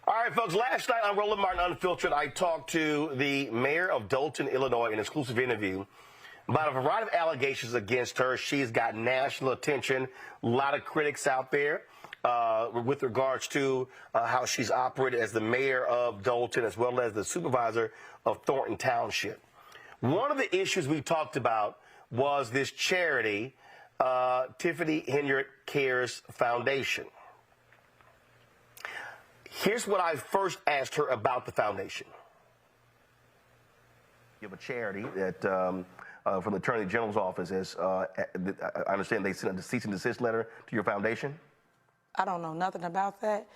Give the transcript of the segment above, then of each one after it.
All right, folks, last night on Roland Martin Unfiltered, I talked to the mayor of Dolton, Illinois, in an exclusive interview about a variety of allegations against her. She's got national attention, a lot of critics out there with regards to how she's operated as the mayor of Dolton as well as the supervisor of Thornton Township. One of the issues we talked about was this charity, Tiffany Henyard Cares Foundation. Here's what I first asked her about the foundation. You have a charity that from the Attorney General's office, as I understand they sent a cease and desist letter to your foundation? I don't know nothing about that.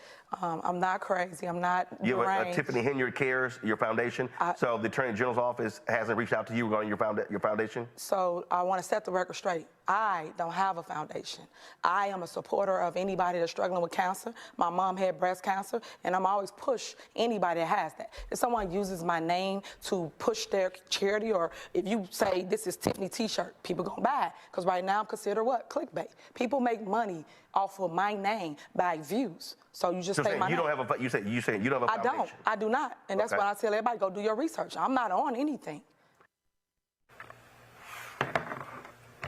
I'm not crazy. I'm not You have deranged. Tiffany Henyard Cares, your foundation. So the Attorney General's office hasn't reached out to you regarding your foundation? So I want to set the record straight. I don't have a foundation. I am a supporter of anybody that's struggling with cancer. My mom had breast cancer, and I'm always push anybody that has that. If someone uses my name to push their charity, or if you say this is Tiffany T-shirt, people gonna buy it. Because right now I'm considered what? Clickbait. People make money off of my name by views. So you just say my name. You don't have a. You say you don't have a foundation. I do not, and that's why I tell everybody go do your research. I'm not on anything.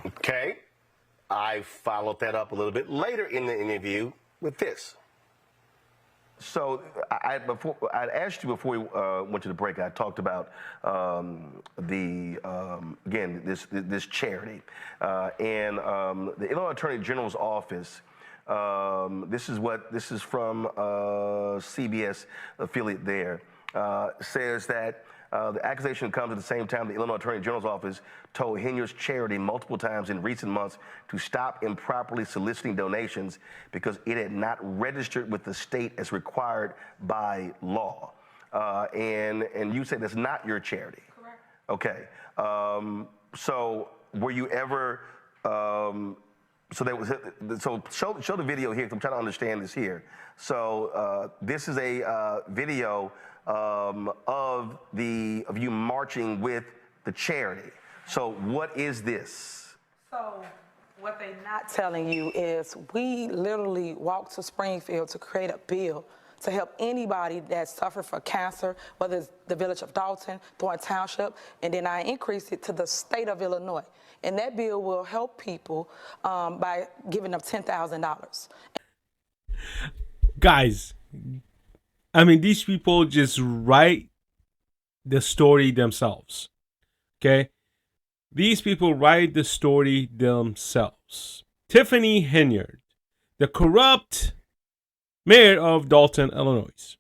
Okay, I followed that up a little bit later in the interview with this. So I'd asked you before we went to the break. I talked about again this charity and the Illinois Attorney General's office. This is from CBS affiliate there. Says that the accusation comes at the same time the Illinois Attorney General's office told Henyard's charity multiple times in recent months to stop improperly soliciting donations because it had not registered with the state as required by law. And you said that's not your charity. Correct. Okay. So were you ever? So show the video here. 'Cause I'm trying to understand this here. So this is a video of you marching with the charity. So what is this? So what they're not telling you is we literally walked to Springfield to create a bill to help anybody that suffered from cancer, whether it's the village of Dolton, Thornton Township, and then I increased it to the state of Illinois. And that bill will help people by giving them $10,000. Guys, I mean, these people just write the story themselves, okay? These people write the story themselves. Tiffany Henyard, the corrupt mayor of Dolton, Illinois.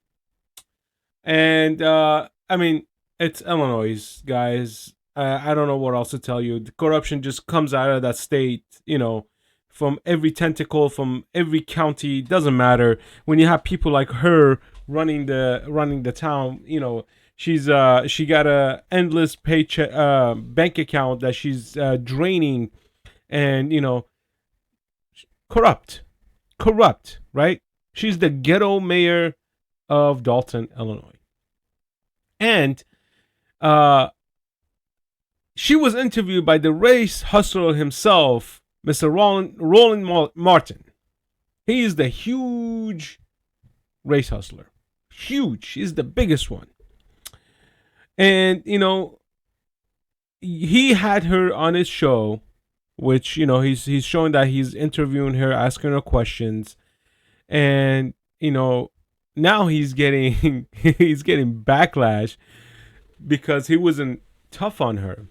And, I mean, it's Illinois, guys. I don't know what else to tell you. The corruption just comes out of that state, you know, from every tentacle, from every county. Doesn't matter. When you have people like her running the town, you know, she got a endless paycheck bank account that she's draining, and you know, corrupt, right? She's the ghetto mayor of Dolton, Illinois, and she was interviewed by the race hustler himself, Mr. Roland Martin. He is the huge race hustler. Huge. He's the biggest one. And, you know, he had her on his show, which, you know, he's showing that he's interviewing her, asking her questions. And, you know, now he's getting backlash because he wasn't tough on her.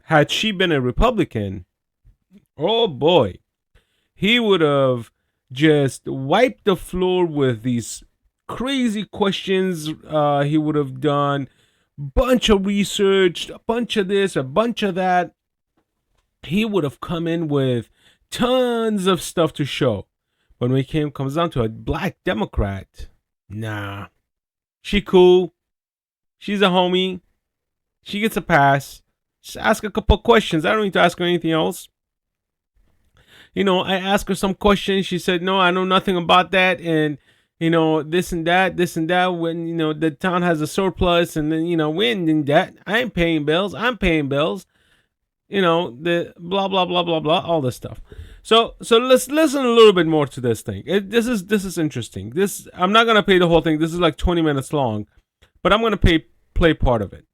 Had she been a Republican, oh boy, he would have just wiped the floor with these crazy questions. He would have done bunch of research, a bunch of this, a bunch of that. He would have come in with tons of stuff to show. But when it comes down to a black Democrat, nah. She cool. She's a homie. She gets a pass. Just ask a couple questions. I don't need to ask her anything else. You know, I asked her some questions. She said, no, I know nothing about that. And, you know, this and that. When, you know, the town has a surplus. And then, you know, when in that, I ain't paying bills. I'm paying bills. You know, the blah, blah, blah, blah, blah, all this stuff. So let's listen a little bit more to this thing. This is interesting. This I'm not gonna play the whole thing. This is like 20 minutes long, but I'm gonna play part of it.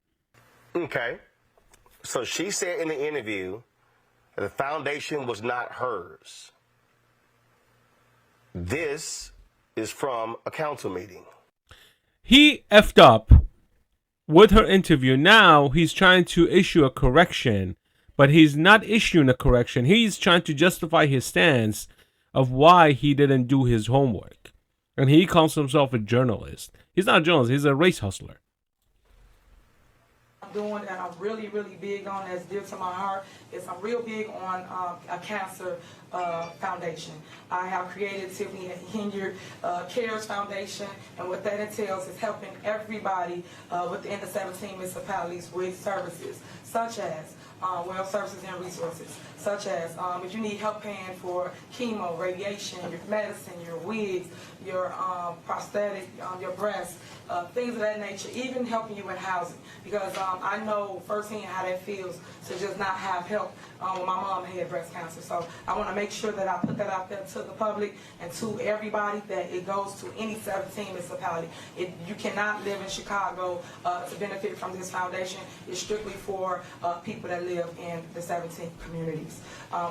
Okay. So she said in the interview that the foundation was not hers. This is from a council meeting. He effed up with her interview. Now he's trying to issue a correction, but he's not issuing a correction. He's trying to justify his stance of why he didn't do his homework. And he calls himself a journalist. He's not a journalist, he's a race hustler. Doing and I'm really, really big on, that's dear to my heart, is I'm real big on a cancer foundation. I have created Tiffany Henyard Cares Foundation, and what that entails is helping everybody within the 17 municipalities with services such as well services and resources, such as if you need help paying for chemo, radiation, your medicine, your wigs, your prosthetic, your breasts, things of that nature, even helping you with housing. Because I know firsthand how that feels to just not have help when my mom had breast cancer. So I want to make sure that I put that out there to the public and to everybody, that it goes to any 17 municipality. You cannot live in Chicago to benefit from this foundation. It's strictly for people that live in the 17 communities.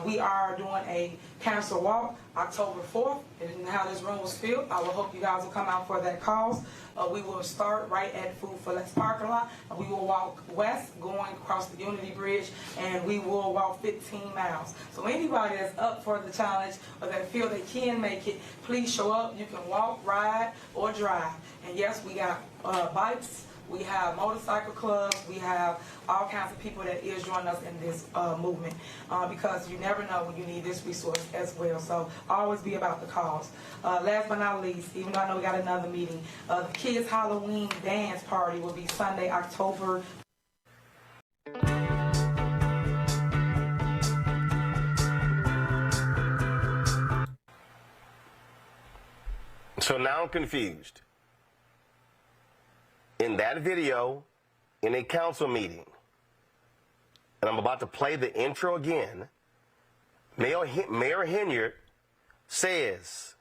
We are doing a cancer walk October 4th, and how this room was filled, I will hope you guys will come out for that cause. We will start right at Food for Less parking lot, and we will walk west going across the Unity Bridge, and we will walk 15 miles. So anybody that's up for the challenge or that feel they can make it, please show up. You can walk, ride, or drive. And yes, we got bikes. We have motorcycle clubs. We have all kinds of people that is joining us in this movement because you never know when you need this resource as well. So always be about the cause. Last but not least, even though I know we got another meeting, the kids' Halloween dance party will be Sunday, October. So now I'm confused. In that video, in a council meeting, and I'm about to play the intro again, Mayor Henyard says,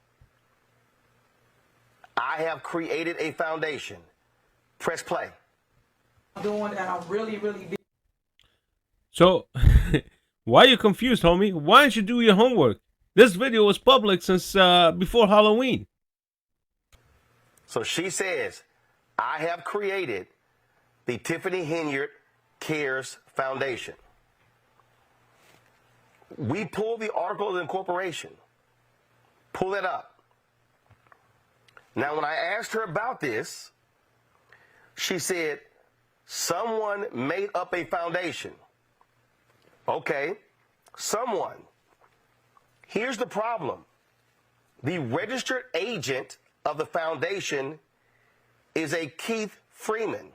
I have created a foundation. Press play. Doing and I'm really, really big. So, why are you confused, homie? Why don't you do your homework? This video was public since before Halloween. So she says, I have created the Tiffany Henyard Cares Foundation. We pull the article of incorporation. Pull it up. Now, when I asked her about this, she said, someone made up a foundation. Okay, someone. Here's the problem. The registered agent of the foundation is a Keith Freeman.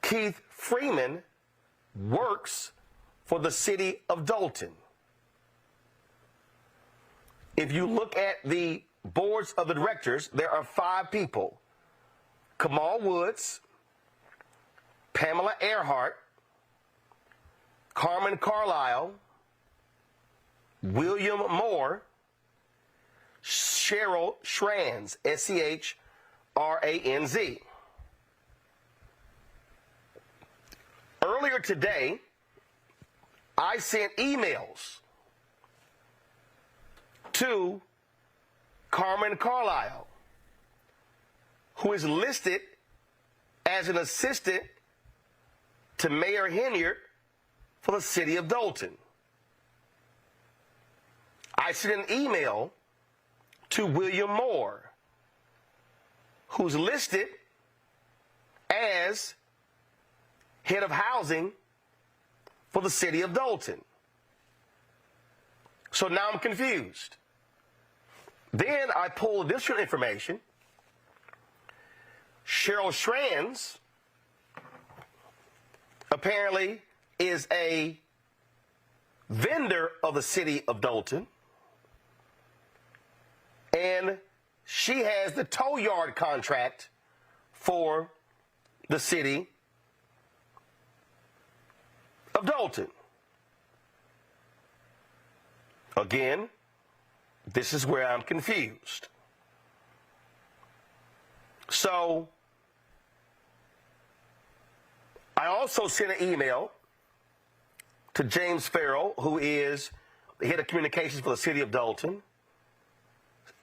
Keith Freeman works for the city of Dalton. If you look at the boards of the directors, there are 5 people. Kamal Woods, Pamela Earhart, Carmen Carlisle, William Moore, Cheryl Schranz, S-C-H-R-A-N-Z. Earlier today, I sent emails to Carmen Carlisle, who is listed as an assistant to Mayor Henyard for the city of Dalton. I sent an email to William Moore, who's listed as head of housing for the city of Dalton. So now I'm confused. Then I pulled additional information. Cheryl Schranz apparently is a vendor of the city of Dalton, and she has the tow yard contract for the city of Dalton. Again, this is where I'm confused. So, I also sent an email to James Farrell, who is the head of communications for the city of Dalton,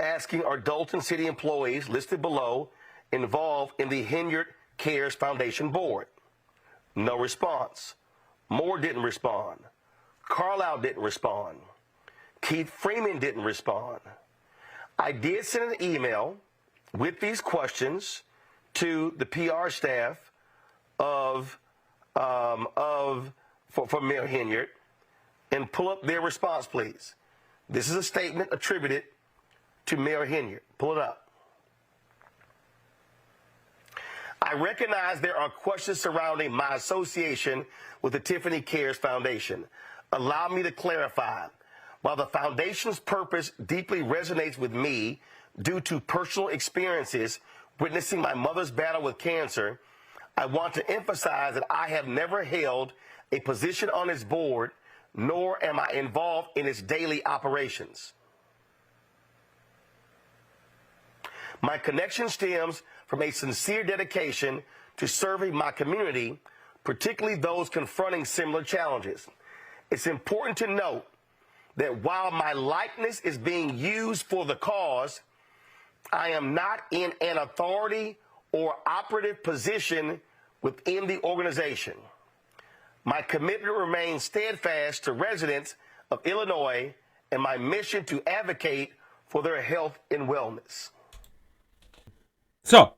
asking, are Dalton city employees listed below involved in the Henyard Cares Foundation board? No response. Moore didn't respond. Carlisle didn't respond. Keith Freeman didn't respond. I did send an email with these questions to the PR staff for Mayor Henyard, and pull up their response, please. This is a statement attributed to Mayor Henyard. Pull it up. I recognize there are questions surrounding my association with the Tiffany Cares Foundation. Allow me to clarify. While the foundation's purpose deeply resonates with me due to personal experiences witnessing my mother's battle with cancer, I want to emphasize that I have never held a position on its board, nor am I involved in its daily operations. My connection stems from a sincere dedication to serving my community, particularly those confronting similar challenges. It's important to note that while my likeness is being used for the cause, I am not in an authority or operative position within the organization. My commitment remains steadfast to residents of Illinois and my mission to advocate for their health and wellness. So,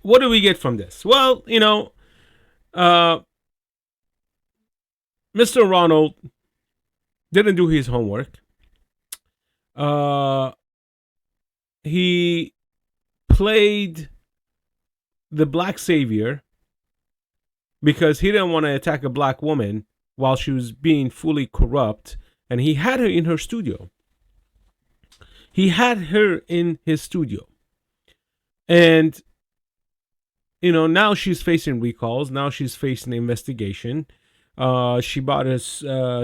what do we get from this? Well, Mr. Ronald didn't do his homework. He played the black savior because he didn't want to attack a black woman while she was being fully corrupt, and he had her in her studio. He had her in his studio. And, now she's facing recalls. Now she's facing investigation. She bought a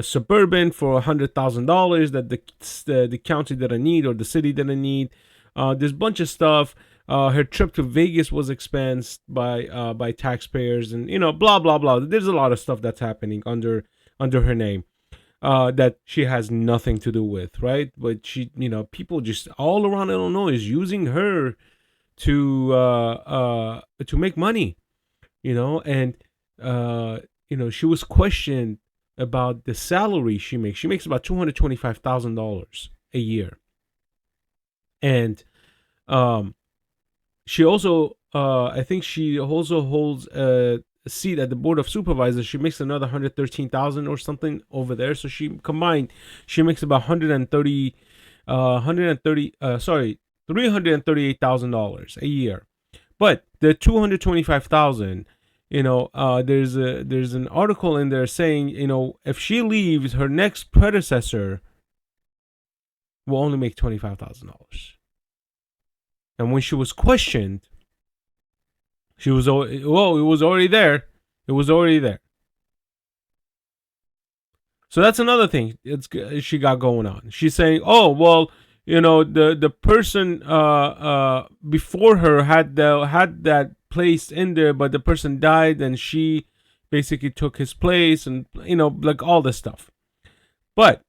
Suburban for $100,000 that the county didn't need, or the city didn't need. There's a bunch of stuff. Her trip to Vegas was expensed by taxpayers, and blah blah blah. There's a lot of stuff that's happening under her name that she has nothing to do with, right? But she, people just all around Illinois is using her to make money, and she was questioned about the salary she makes. She makes about $225,000 a year, and she also, I think she also holds a seat at the board of supervisors. She makes another $113,000 or something over there. So she combined, she makes about $338,000 a year. But the $225,000, there's an article in there saying, if she leaves, her next predecessor will only make $25,000. And when she was questioned, it was already there. It was already there. So that's another thing she got going on. She's saying, oh, well, the person before her had that placed in there, but the person died and she basically took his place, and like all this stuff. But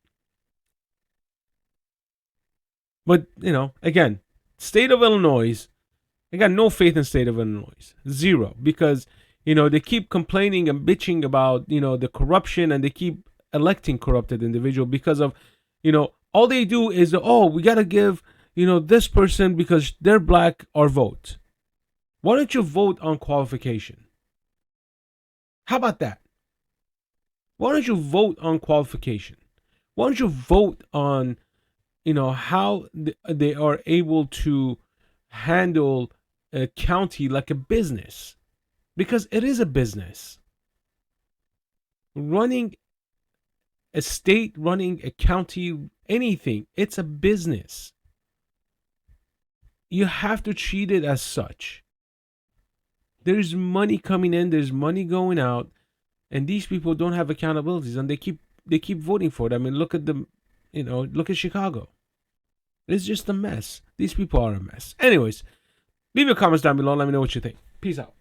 again, state of Illinois, I got no faith in state of Illinois. Zero. Because, they keep complaining and bitching about, the corruption, and they keep electing corrupted individual because of, all they do is, we got to give, this person because they're black our vote. Why don't you vote on qualification? How about that? Why don't you vote on qualification? Why don't you vote on how they are able to handle a county like a business? Because it is a business. Running a state, running a county, anything, it's a business. You have to treat it as such. There's money coming in, there's money going out, and these people don't have accountabilities, and they keep voting for it. I mean, look at the You know, look at Chicago. It's just a mess. These people are a mess. Anyways, leave your comments down below. Let me know what you think. Peace out.